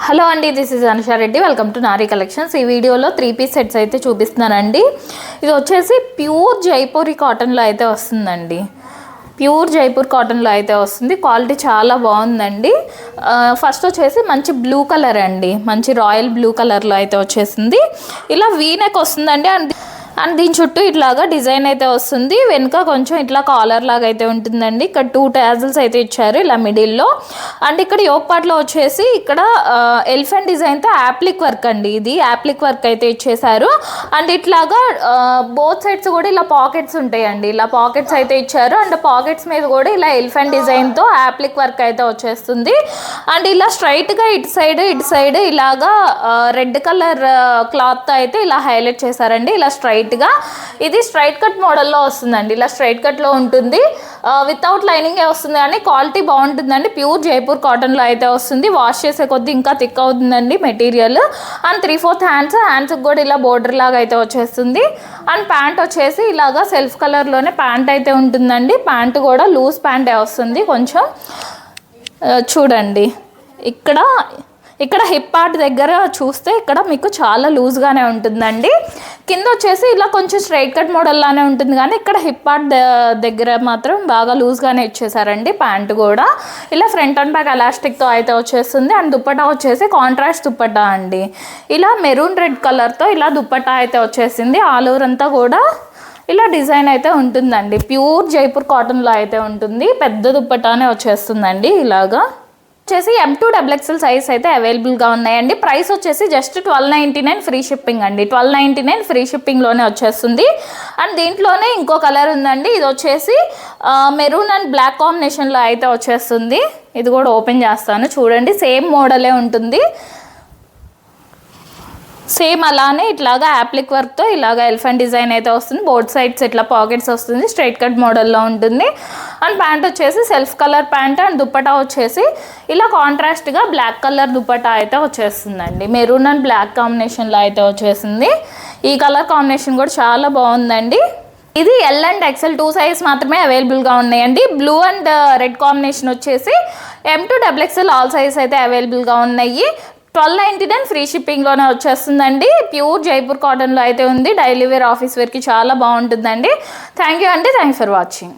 Hello అండి, this is Anusha Reddy. Welcome to Nari collections. ఈ వీడియోలో 3 పీస్ సెట్స్ అయితే చూపిస్తున్నానండి. ఇది వచ్చేసి ప్యూర్ జైపూరి కాటన్లో అయితే వస్తుందండి. ప్యూర్ జైపూర్ కాటన్లో అయితే వస్తుంది. క్వాలిటీ చాలా బాగుందండి. ఫస్ట్ వచ్చేసి మంచి బ్లూ కలర్ అండి, మంచి రాయల్ బ్లూ కలర్లో అయితే వచ్చేసింది. ఇలా వీనెక్ వస్తుందండి. అండ్ దీని చుట్టూ ఇట్లాగా డిజైన్ అయితే వస్తుంది. వెనుక కొంచెం ఇట్లా కాలర్ లాగా అయితే ఉంటుందండి. ఇక్కడ 2 టాజిల్స్ అయితే ఇచ్చారు ఇలా మిడిల్లో. అండ్ ఇక్కడ యోక్ పార్ట్లో వచ్చేసి ఇక్కడ ఎలిఫెంట్ డిజైన్తో యాప్లిక్ వర్క్ అండి. ఇది యాప్లిక్ వర్క్ అయితే ఇచ్చేసారు. అండ్ ఇట్లాగా బోత్ సైడ్స్ కూడా ఇలా పాకెట్స్ ఉంటాయండి. ఇలా పాకెట్స్ అయితే ఇచ్చారు. అండ్ పాకెట్స్ మీద కూడా ఇలా ఎలిఫెంట్ డిజైన్తో యాప్లిక్ వర్క్ అయితే వచ్చేస్తుంది. అండ్ ఇలా స్ట్రైట్గా ఇటు సైడ్ ఇలాగా రెడ్ కలర్ క్లాత్తో అయితే ఇలా హైలైట్ చేశారండి. ఇలా ఇది స్ట్రైట్ కట్ మోడల్లో వస్తుందండి. ఇలా స్ట్రైట్ కట్లో ఉంటుంది. వితౌట్ లైనింగే వస్తుంది కానీ క్వాలిటీ బాగుంటుందండి. ప్యూర్ జైపూర్ కాటన్లో అయితే వస్తుంది. వాష్ చేసే కొద్దీ ఇంకా థిక్ అవుతుందండి మెటీరియల్. అండ్ 3/4 హ్యాండ్స్కి కూడా ఇలా బోర్డర్ లాగా అయితే వచ్చేస్తుంది. అండ్ ప్యాంట్ వచ్చేసి ఇలాగా సెల్ఫ్ కలర్లోనే ప్యాంట్ అయితే ఉంటుందండి. ప్యాంట్ కూడా లూజ్ ప్యాంటే వస్తుంది. కొంచెం చూడండి, ఇక్కడ హిప్ పార్ట్ దగ్గర చూస్తే ఇక్కడ మీకు చాలా లూజ్గానే ఉంటుందండి. కింద వచ్చేసి ఇలా కొంచెం స్ట్రైట్ కట్ మోడల్లానే ఉంటుంది కానీ ఇక్కడ హిప్ పార్ట్ దగ్గర మాత్రం బాగా లూజ్గానే ఇచ్చేసారండి. ప్యాంట్ కూడా ఇలా ఫ్రంట్ అండ్ బ్యాక్ ఎలాస్టిక్తో అయితే వచ్చేస్తుంది. అండ్ దుప్పటా వచ్చేసి కాంట్రాస్ట్ దుప్పటా అండి. ఇలా మెరూన్ రెడ్ కలర్తో ఇలా దుప్పటా అయితే వచ్చేసింది. ఆల్ ఓవర్ అంతా కూడా ఇలా డిజైన్ అయితే ఉంటుందండి. ప్యూర్ జైపూర్ కాటన్లో అయితే ఉంటుంది. పెద్ద దుప్పటానే వచ్చేస్తుందండి. ఇలాగా వచ్చేసి M2XXL సైజ్ అయితే అవైలబుల్గా ఉన్నాయండి. ప్రైస్ వచ్చేసి జస్ట్ 1299 ఫ్రీ షిప్పింగ్ అండి. 1299 ఫ్రీ షిప్పింగ్లోనే వచ్చేస్తుంది. అండ్ దీంట్లోనే ఇంకో కలర్ ఉందండి. ఇది వచ్చేసి మెరూన్ అండ్ బ్లాక్ కాంబినేషన్లో అయితే వచ్చేస్తుంది. ఇది కూడా ఓపెన్ చేస్తాను చూడండి. సేమ్ మోడలే ఉంటుంది. సేమ్ అలానే ఇట్లాగా యాప్లిక్ వర్క్తో ఇలాగా ఎలిఫెంట్ డిజైన్ అయితే వస్తుంది. బోత్ సైడ్స్ ఇట్లా పాకెట్స్ వస్తుంది. స్ట్రైట్ కట్ మోడల్లో ఉంటుంది. అండ్ ప్యాంట్ వచ్చేసి self colour pant. And dupatta వచ్చేసి ఇలా కాంట్రాస్ట్గా బ్లాక్ కలర్ దుప్పటా అయితే వచ్చేస్తుందండి. మెరూన్ అండ్ బ్లాక్ కాంబినేషన్లో అయితే వచ్చేసింది. ఈ కలర్ కాంబినేషన్ కూడా చాలా బాగుందండి. ఇది L అండ్ XL 2 సైజ్ మాత్రమే అవైలబుల్గా ఉన్నాయండి. బ్లూ అండ్ రెడ్ కాంబినేషన్ వచ్చేసి M2XXL ఆల్ సైజ్ అయితే అవైలబుల్గా ఉన్నాయి. 1299 ఫ్రీ షిప్పింగ్లోనే వచ్చేస్తుందండి. ప్యూర్ జైపూర్ కాటన్లో అయితే ఉంది. డైలీ వేర్, ఆఫీస్ వేర్కి చాలా బాగుంటుందండి. థ్యాంక్ యూ అండి. Thanks for watching.